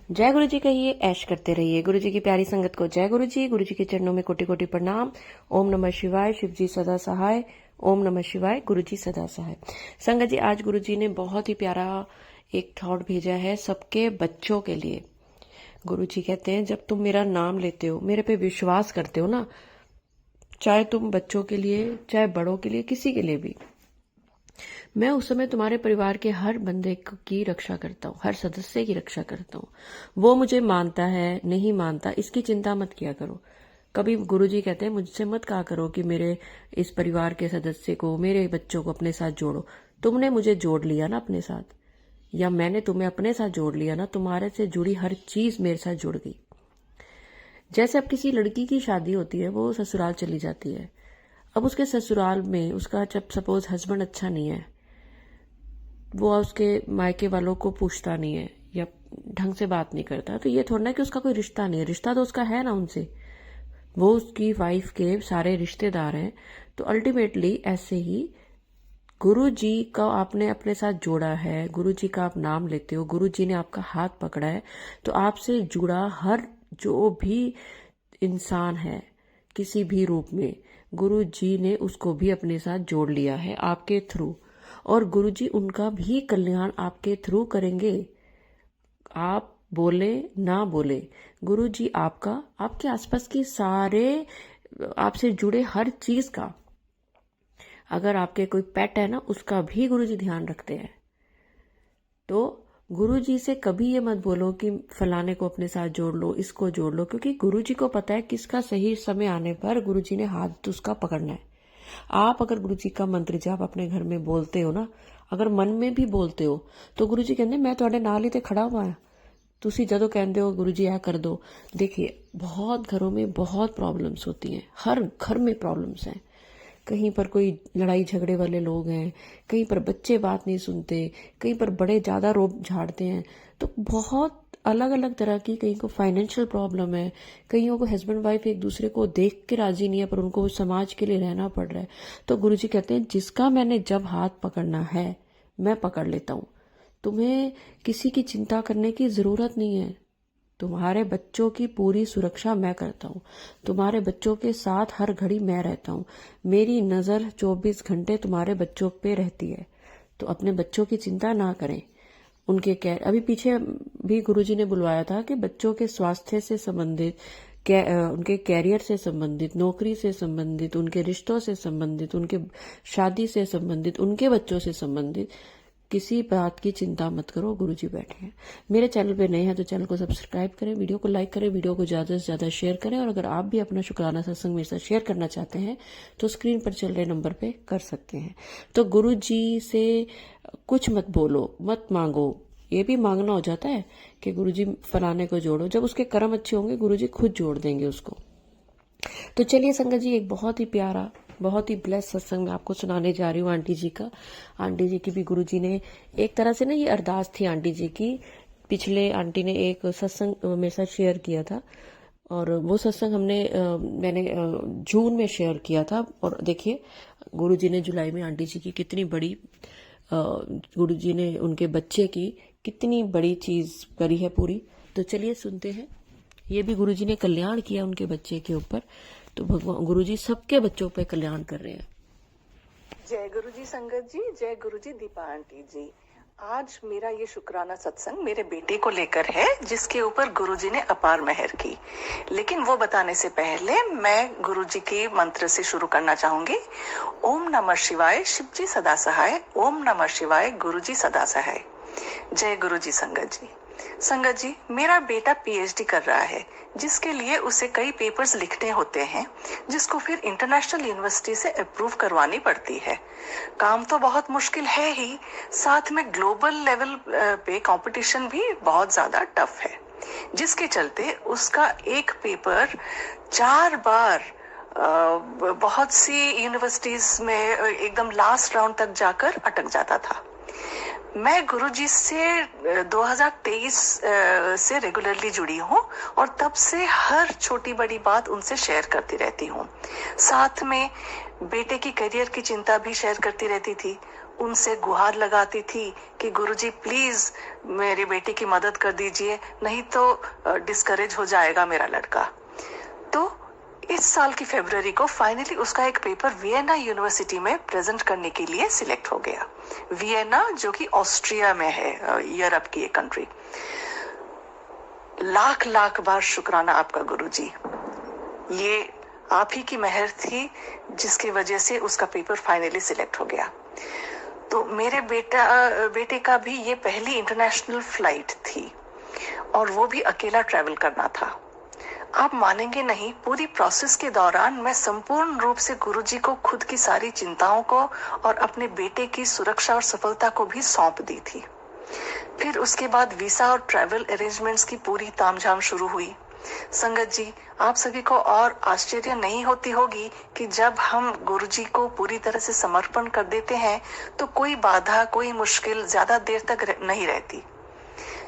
जय गुरु जी कहिए, ऐश करते रहिए। गुरु जी की प्यारी संगत को जय गुरु जी। गुरु जी के चरणों में कोटि कोटि प्रणाम। ओम नमः शिवाय। शिव जी सदा सहाय। ओम नमः शिवाय। गुरु जी सदा सहाय। संगत जी, आज गुरु जी ने बहुत ही प्यारा एक थॉट भेजा है सबके बच्चों के लिए। गुरु जी कहते हैं, जब तुम मेरा नाम लेते हो, मेरे पे विश्वास करते हो ना, चाहे तुम बच्चों के लिए, चाहे बड़ों के लिए, किसी के लिए भी, मैं उस समय तुम्हारे परिवार के हर बंदे की रक्षा करता हूँ, हर सदस्य की रक्षा करता हूँ। वो मुझे मानता है नहीं मानता, इसकी चिंता मत किया करो। कभी गुरुजी कहते हैं, मुझसे मत कहा करो कि मेरे इस परिवार के सदस्य को, मेरे बच्चों को अपने साथ जोड़ो। तुमने मुझे जोड़ लिया ना अपने साथ, या मैंने तुम्हें अपने साथ जोड़ लिया ना, तुम्हारे से जुड़ी हर चीज मेरे साथ जुड़ गई। जैसे अब किसी लड़की की शादी होती है, वो ससुराल चली जाती है। अब उसके ससुराल में उसका, जब सपोज हस्बैंड अच्छा नहीं है, वो उसके मायके वालों को पूछता नहीं है या ढंग से बात नहीं करता, तो ये थोड़ा ना कि उसका कोई रिश्ता नहीं है। रिश्ता तो उसका है ना उनसे, वो उसकी वाइफ के सारे रिश्तेदार हैं। तो अल्टीमेटली ऐसे ही गुरु जी का आपने अपने साथ जोड़ा है, गुरु जी का आप नाम लेते हो, गुरु जी ने आपका हाथ पकड़ा है, तो आपसे जुड़ा हर जो भी इंसान है किसी भी रूप में, गुरु जी ने उसको भी अपने साथ जोड़ लिया है आपके थ्रू। और गुरुजी उनका भी कल्याण आपके थ्रू करेंगे। आप बोले ना बोले, गुरुजी आपका, आपके आसपास की सारे आपसे जुड़े हर चीज का, अगर आपके कोई पेट है ना, उसका भी गुरुजी ध्यान रखते हैं। तो गुरुजी से कभी ये मत बोलो कि फलाने को अपने साथ जोड़ लो, इसको जोड़ लो, क्योंकि गुरुजी को पता है किसका सही समय आने पर गुरुजी ने हाथ उसका पकड़ना है। आप अगर गुरु जी का मंत्र जाप अपने घर में बोलते हो ना, अगर मन में भी बोलते हो, तो गुरु जी कहते मैं ਤੁਹਾਡੇ ਨਾਲ ਹੀ ਤੇ खड़ा हुआ है। तुसी जदों कहते हो गुरु जी कर दो, देखिए बहुत घरों में बहुत प्रॉब्लम्स होती हैं, हर घर में प्रॉब्लम्स हैं। कहीं पर कोई लड़ाई झगड़े वाले लोग हैं, कहीं पर बच्चे बात नहीं सुनते, कहीं पर बड़े ज्यादा रोब झाड़ते हैं। तो बहुत अलग अलग तरह की, कहीं को फाइनेंशियल प्रॉब्लम है, कईयों को हस्बैंड वाइफ एक दूसरे को देख के राजी नहीं है, पर उनको समाज के लिए रहना पड़ रहा है। तो गुरुजी कहते हैं, जिसका मैंने जब हाथ पकड़ना है मैं पकड़ लेता हूँ। तुम्हें किसी की चिंता करने की जरूरत नहीं है। तुम्हारे बच्चों की पूरी सुरक्षा मैं करता हूँ, तुम्हारे बच्चों के साथ हर घड़ी मैं रहता हूँ। मेरी नजर 24 घंटे तुम्हारे बच्चों पे रहती है। तो अपने बच्चों की चिंता ना करें। उनके अभी पीछे भी गुरुजी ने बुलवाया था कि बच्चों के स्वास्थ्य से संबंधित, उनके कैरियर से संबंधित, नौकरी से संबंधित, उनके रिश्तों से संबंधित, उनके शादी से संबंधित, उनके बच्चों से संबंधित किसी बात की चिंता मत करो, गुरुजी बैठे हैं। मेरे चैनल पे नए हैं तो चैनल को सब्सक्राइब करें, वीडियो को लाइक करें, वीडियो को ज्यादा से ज्यादा शेयर करें। और अगर आप भी अपना शुक्राना सत्संग मेरे साथ शेयर करना चाहते हैं तो स्क्रीन पर चल रहे नंबर पे कर सकते हैं। तो गुरुजी से कुछ मत बोलो, मत मांगो। ये भी मांगना हो जाता है कि गुरुजी फलाने को जोड़ो, जब उसके कर्म अच्छे होंगे गुरुजी खुद जोड़ देंगे उसको। तो चलिए संगत जी, एक बहुत ही प्यारा, बहुत ही ब्लेस सत्संग मैं आपको सुनाने जा रही हूँ आंटी जी का। आंटी जी की भी गुरुजी ने एक तरह से ना, ये अरदास थी आंटी जी की। पिछले आंटी ने एक सत्संग मेरे साथ शेयर किया था, और वो सत्संग मैंने जून में शेयर किया था। और देखिए गुरुजी ने जुलाई में आंटी जी की कितनी बड़ी, गुरुजी ने उनके बच्चे की कितनी बड़ी चीज करी है पूरी। तो चलिए सुनते हैं। ये भी गुरुजी ने कल्याण किया उनके बच्चे के ऊपर, तो भगवान गुरुजी सबके बच्चों पे कल्याण कर रहे हैं। जय गुरुजी संगत जी, जय गुरुजी दीपा आंटी जी। आज मेरा ये शुक्राना सत्संग मेरे बेटे को लेकर है, जिसके ऊपर गुरुजी ने अपार मेहर की। लेकिन वो बताने से पहले मैं गुरुजी के मंत्र से शुरू करना चाहूंगी। ओम नमः शिवाय, शिव जी सदा सहाय। ओम नमः शिवाय, गुरुजी सदा सहाय। जय गुरुजी संगत जी। संगत जी, मेरा बेटा पीएचडी कर रहा है, जिसके लिए उसे कई पेपर्स लिखने होते हैं, जिसको फिर इंटरनेशनल यूनिवर्सिटी से अप्रूव करवानी पड़ती है। काम तो बहुत मुश्किल है ही, साथ में ग्लोबल लेवल पे कंपटीशन भी बहुत ज्यादा टफ है, जिसके चलते उसका एक पेपर 4 बार बहुत सी यूनिवर्सिटीज में एकदम लास्ट राउंड तक जाकर अटक जाता था। मैं गुरुजी से 2023 से रेगुलरली जुड़ी हूँ, और तब से हर छोटी बड़ी बात उनसे शेयर करती रहती हूँ। साथ में बेटे की करियर की चिंता भी शेयर करती रहती थी। उनसे गुहार लगाती थी कि गुरुजी प्लीज मेरी बेटी की मदद कर दीजिए, नहीं तो डिस्करेज हो जाएगा मेरा लड़का। तो इस साल की फरवरी को फाइनली उसका एक पेपर वियना यूनिवर्सिटी में प्रेजेंट करने के लिए सिलेक्ट हो गया। वियना जो कि ऑस्ट्रिया में है, यूरोप की एक कंट्री। लाख लाख बार शुक्राना आपका गुरुजी, ये आप ही की मेहर थी जिसकी वजह से उसका पेपर फाइनली सिलेक्ट हो गया। तो मेरे बेटे का भी ये पहली इंटरनेशनल फ्लाइट थी और वो भी अकेला ट्रैवल करना था। आप मानेंगे नहीं, पूरी प्रोसेस के दौरान मैं संपूर्ण रूप से गुरुजी को खुद की सारी चिंताओं को और अपने बेटे की सुरक्षा और सफलता को भी सौंप दी थी। फिर उसके बाद वीसा और ट्रैवल अरेंजमेंट्स की पूरी तामझाम शुरू हुई। संगत जी, आप सभी को और आश्चर्य नहीं होती होगी कि जब हम गुरुजी को पूरी तरह से समर्पण कर देते हैं तो कोई बाधा, कोई मुश्किल ज्यादा देर तक नहीं रहती।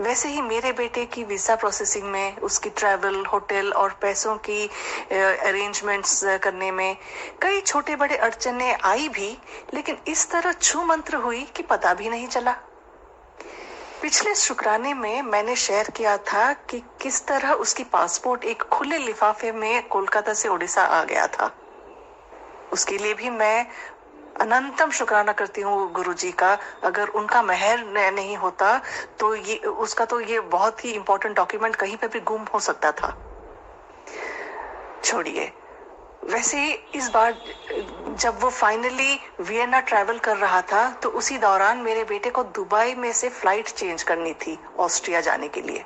वैसे ही मेरे बेटे की वीसा प्रोसेसिंग में, उसकी ट्रैवल, होटल और पैसों की अरेंजमेंट्स करने में कई छोटे बड़े अड़चने आई भी, लेकिन इस तरह छू मंत्र हुई कि पता भी नहीं चला। पिछले शुक्राने में मैंने शेयर किया था कि किस तरह उसकी पासपोर्ट एक खुले लिफाफे में कोलकाता से उड़ीसा आ गया था। उसके लिए भी मैं अनंतम शुक्राना करती हूँ गुरुजी का। अगर उनका मेहर नहीं होता तो ये बहुत ही इंपॉर्टेंट डॉक्यूमेंट कहीं पे भी गुम हो सकता था। छोड़िए, वैसे ही इस बार जब वो फाइनली वियना ट्रैवल कर रहा था तो उसी दौरान मेरे बेटे को दुबई में से फ्लाइट चेंज करनी थी ऑस्ट्रिया जाने के लिए।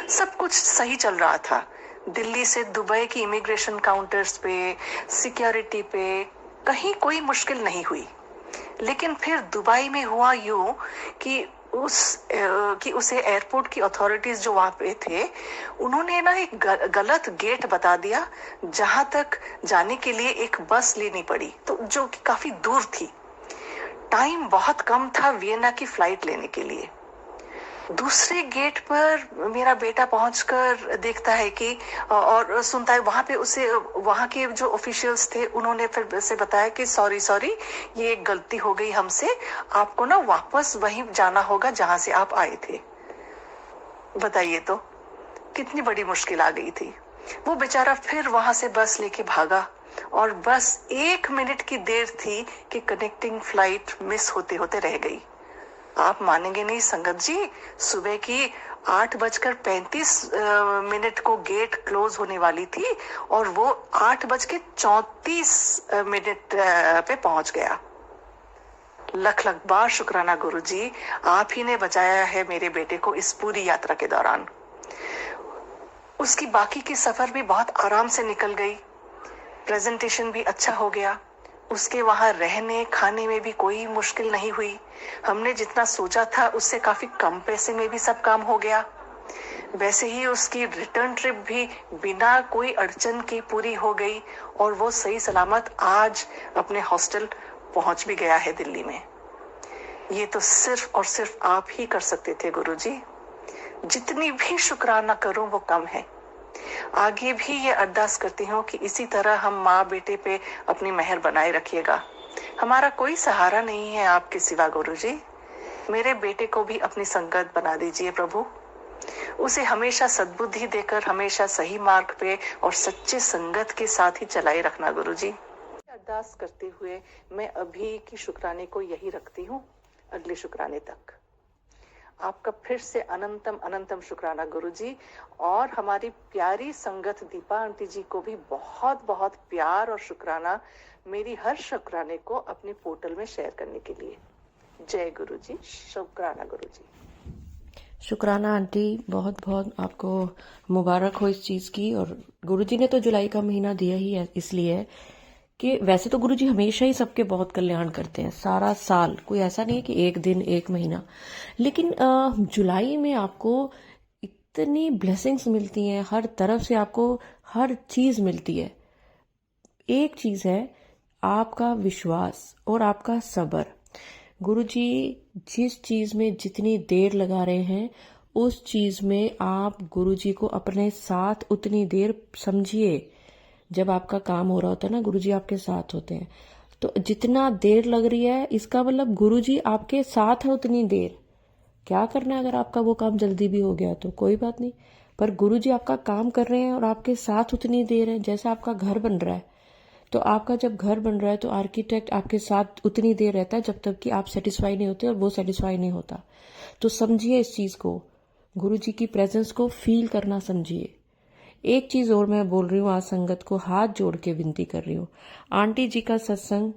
सब कुछ सही चल रहा था। दिल्ली से दुबई की इमिग्रेशन काउंटर्स पे, सिक्योरिटी पे कहीं कोई मुश्किल नहीं हुई। लेकिन फिर दुबई में हुआ यूं कि उसे एयरपोर्ट की अथॉरिटीज जो वहां पे थे, उन्होंने ना एक गलत गेट बता दिया जहां तक जाने के लिए एक बस लेनी पड़ी, तो जो कि काफी दूर थी। टाइम बहुत कम था वियना की फ्लाइट लेने के लिए। दूसरे गेट पर मेरा बेटा पहुंचकर देखता है कि और सुनता है वहां पे उसे, वहां के जो ऑफिशियल्स थे उन्होंने फिर से बताया कि सॉरी ये एक गलती हो गई हमसे, आपको ना वापस वहीं जाना होगा जहां से आप आए थे। बताइए तो कितनी बड़ी मुश्किल आ गई थी। वो बेचारा फिर वहां से बस लेके भागा और बस 1 मिनट की देर थी कि कनेक्टिंग फ्लाइट मिस होते होते रह गई। आप मानेंगे नहीं संगत जी, सुबह की 8:35 को गेट क्लोज होने वाली थी और वो 8:34 पे पहुंच गया। लख लख बार शुक्राना गुरुजी, आप ही ने बचाया है मेरे बेटे को इस पूरी यात्रा के दौरान। उसकी बाकी की सफर भी बहुत आराम से निकल गई। प्रेजेंटेशन भी अच्छा हो गया। उसके वहां रहने खाने में भी कोई मुश्किल नहीं हुई। हमने जितना सोचा था उससे काफी कम पैसे में भी सब काम हो गया। वैसे ही उसकी रिटर्न ट्रिप भी बिना कोई अड़चन के पूरी हो गई और वो सही सलामत आज अपने हॉस्टल पहुंच भी गया है दिल्ली में। ये तो सिर्फ और सिर्फ आप ही कर सकते थे गुरुजी। जितनी भी शुक्राना करूं वो कम है। आगे भी ये अरदास करती हूँ कि इसी तरह हम माँ बेटे पे अपनी मेहर बनाए रखिएगा। हमारा कोई सहारा नहीं है आपके सिवा गुरुजी। मेरे बेटे को भी अपनी संगत बना दीजिए प्रभु। उसे हमेशा सद्बुद्धि देकर हमेशा सही मार्ग पे और सच्चे संगत के साथ ही चलाए रखना गुरुजी। अरदास करते हुए मैं अभी की शुक्राने को यही रखती हूँ, अगले शुक्राने तक। आपका फिर से अनंतम अनंतम शुक्राना गुरुजी। और हमारी प्यारी संगत दीपा आंटी जी को भी बहुत बहुत प्यार और शुक्राना, मेरी हर शुक्राने को अपने पोर्टल में शेयर करने के लिए। जय गुरुजी, शुक्राना गुरुजी। शुक्राना आंटी, बहुत बहुत आपको मुबारक हो इस चीज़ की। और गुरुजी ने तो जुलाई का महीना दिया ही है इसलिए कि वैसे तो गुरुजी हमेशा ही सबके बहुत कल्याण करते हैं, सारा साल। कोई ऐसा नहीं है कि एक दिन एक महीना, लेकिन जुलाई में आपको इतनी ब्लेसिंग्स मिलती हैं, हर तरफ से आपको हर चीज़ मिलती है। एक चीज़ है आपका विश्वास और आपका सब्र। गुरुजी जिस चीज़ में जितनी देर लगा रहे हैं उस चीज़ में आप गुरुजी को अपने साथ उतनी देर समझिए। जब आपका काम हो रहा होता है ना, गुरुजी आपके साथ होते हैं। तो जितना देर लग रही है इसका मतलब गुरुजी आपके साथ है उतनी देर। क्या करना है अगर आपका वो काम जल्दी भी हो गया तो कोई बात नहीं, पर गुरुजी आपका काम कर रहे हैं और आपके साथ उतनी देर है। जैसे आपका घर बन रहा है, तो आपका जब घर बन रहा है तो आर्किटेक्ट आपके साथ उतनी देर रहता है जब तक कि आप सेटिस्फाई नहीं होते और वो सेटिस्फाई नहीं होता। तो समझिए इस चीज को, गुरुजी की प्रेजेंस को फील करना समझिए। एक चीज और मैं बोल रही हूँ, आज संगत को हाथ जोड़ के विनती कर रही हूँ, आंटी जी का सत्संग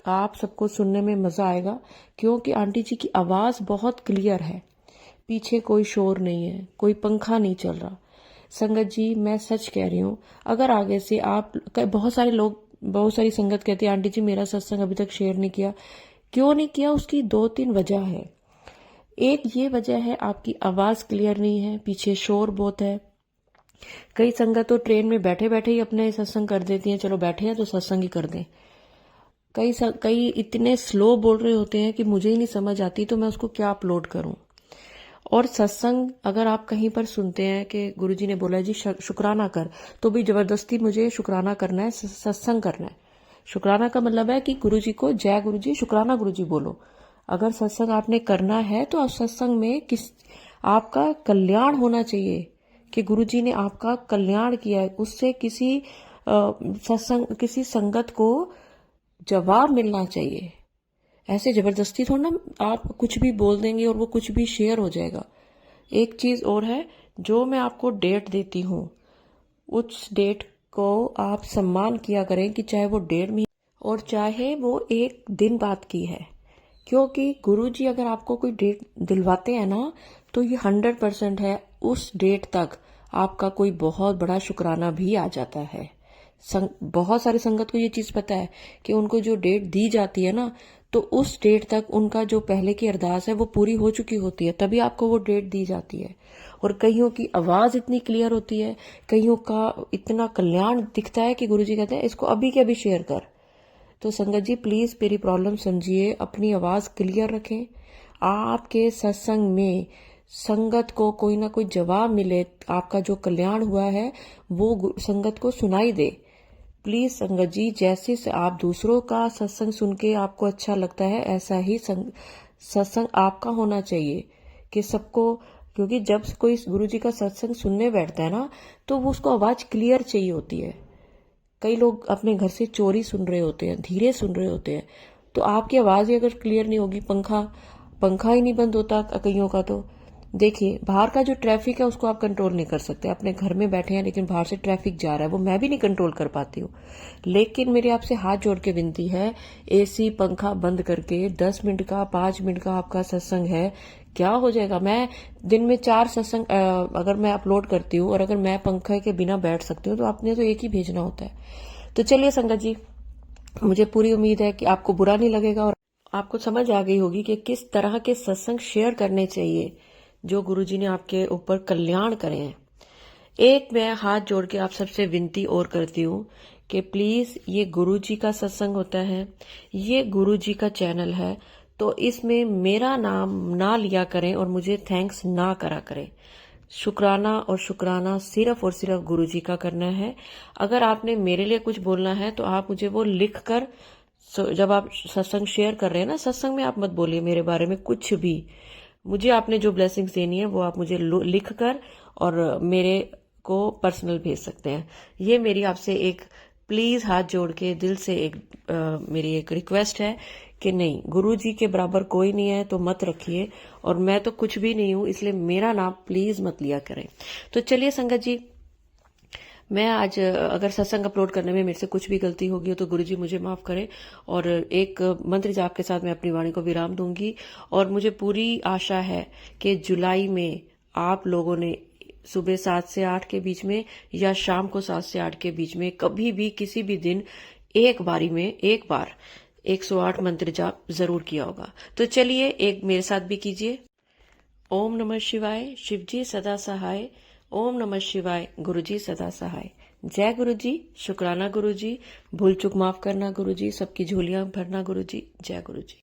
आप सबको सुनने में मजा आएगा, क्योंकि आंटी जी की आवाज बहुत क्लियर है, पीछे कोई शोर नहीं है, कोई पंखा नहीं चल रहा। संगत जी मैं सच कह रही हूँ, अगर आगे से आप, बहुत सारे लोग, बहुत सारी संगत कहती है आंटी जी मेरा सत्संग अभी तक शेयर नहीं किया। क्यों नहीं किया? उसकी 2-3 वजह है। एक ये वजह है आपकी आवाज क्लियर नहीं है, पीछे शोर बहुत है। कई संगत तो ट्रेन में बैठे बैठे ही अपने सत्संग कर देती हैं, चलो बैठे हैं तो सत्संग ही कर दें। कई इतने स्लो बोल रहे होते हैं कि मुझे ही नहीं समझ आती, तो मैं उसको क्या अपलोड करूं। और सत्संग अगर आप कहीं पर सुनते हैं कि गुरुजी ने बोला जी शुक्राना कर, तो भी जबरदस्ती मुझे शुक्राना करना है, सत्संग करना है। शुक्राना का मतलब है कि गुरुजी को जय गुरुजी, शुक्राना गुरुजी बोलो। अगर सत्संग आपने करना है तो आप सत्संग में आपका कल्याण होना चाहिए कि गुरुजी ने आपका कल्याण किया है, उससे किसी संगत को जवाब मिलना चाहिए। ऐसे जबरदस्ती थोड़ा ना आप कुछ भी बोल देंगे और वो कुछ भी शेयर हो जाएगा। एक चीज और है, जो मैं आपको डेट देती हूँ उस डेट को आप सम्मान किया करें, कि चाहे वो 1.5 महीने और चाहे वो 1 दिन बाद की है। क्योंकि गुरुजी अगर आपको कोई डेट दिलवाते हैं ना, तो ये 100% है उस डेट तक आपका कोई बहुत बड़ा शुक्राना भी आ जाता है। बहुत सारी संगत को ये चीज पता है कि उनको जो डेट दी जाती है ना, तो उस डेट तक उनका जो पहले की अरदास है वो पूरी हो चुकी होती है, तभी आपको वो डेट दी जाती है। और कईयों की आवाज इतनी क्लियर होती है, कईयों का इतना कल्याण दिखता है कि गुरुजी कहते हैं इसको अभी के अभी शेयर कर। तो संगत जी प्लीज मेरी प्रॉब्लम समझिए, अपनी आवाज क्लियर रखें। आपके सत्संग में संगत को कोई ना कोई जवाब मिले, आपका जो कल्याण हुआ है वो संगत को सुनाई दे। प्लीज संगत जी, जैसे से आप दूसरों का सत्संग सुन के आपको अच्छा लगता है, ऐसा ही सत्संग आपका होना चाहिए कि सबको। क्योंकि जब कोई गुरुजी का सत्संग सुनने बैठता है ना, तो वो उसको आवाज क्लियर चाहिए होती है। कई लोग अपने घर से चोरी सुन रहे होते हैं, धीरे सुन रहे होते हैं, तो आपकी आवाज ही अगर क्लियर नहीं होगी, पंखा ही नहीं बंद होता कईयों का, तो देखिए बाहर का जो ट्रैफिक है उसको आप कंट्रोल नहीं कर सकते। अपने घर में बैठे हैं लेकिन बाहर से ट्रैफिक जा रहा है, वो मैं भी नहीं कंट्रोल कर पाती हूँ। लेकिन मेरी आपसे हाथ जोड़ के विनती है, एसी पंखा बंद करके 10 मिनट का 5 मिनट का आपका सत्संग है, क्या हो जाएगा। मैं दिन में 4 सत्संग अगर मैं अपलोड करती हूँ, और अगर मैं पंखे के बिना बैठ सकती हूँ, तो आपने तो एक ही भेजना होता है। तो चलिए संगत जी, मुझे पूरी उम्मीद है कि आपको बुरा नहीं लगेगा और आपको समझ आ गई होगी कि किस तरह के सत्संग शेयर करने चाहिए जो गुरुजी ने आपके ऊपर कल्याण करे हैं। एक मैं हाथ जोड़ के आप सबसे विनती और करती हूँ कि प्लीज, ये गुरुजी का सत्संग होता है, ये गुरुजी का चैनल है, तो इसमें मेरा नाम ना लिया करें और मुझे थैंक्स ना करा करें। शुक्राना और शुक्राना सिर्फ और सिर्फ गुरुजी का करना है। अगर आपने मेरे लिए कुछ बोलना है तो आप मुझे वो लिख कर, जब आप सत्संग शेयर कर रहे हैं ना, सत्संग में आप मत बोलिए मेरे बारे में कुछ भी। मुझे आपने जो ब्लेसिंग्स देनी है वो आप मुझे लिख कर और मेरे को पर्सनल भेज सकते हैं। ये मेरी आपसे एक प्लीज हाथ जोड़ के दिल से मेरी एक रिक्वेस्ट है कि नहीं, गुरुजी के बराबर कोई नहीं है तो मत रखिए, और मैं तो कुछ भी नहीं हूं, इसलिए मेरा नाम प्लीज मत लिया करें। तो चलिए संगत जी, मैं आज अगर सत्संग अपलोड करने में मेरे से कुछ भी गलती होगी तो गुरुजी मुझे माफ करें, और एक मंत्र जाप के साथ मैं अपनी वाणी को विराम दूंगी। और मुझे पूरी आशा है कि जुलाई में आप लोगों ने सुबह 7 से 8 के बीच में या शाम को 7 से 8 के बीच में कभी भी किसी भी दिन एक बार 108 मंत्र जाप जरूर किया होगा। तो चलिए एक मेरे साथ भी कीजिए। ओम नमः शिवाय, शिवजी सदा सहाय। ओम नमः शिवाय, गुरुजी सदा सहाय। जय गुरुजी, शुक्राना गुरुजी, भूल चूक माफ करना गुरुजी, सबकी झोलियां भरना गुरुजी। जय गुरुजी।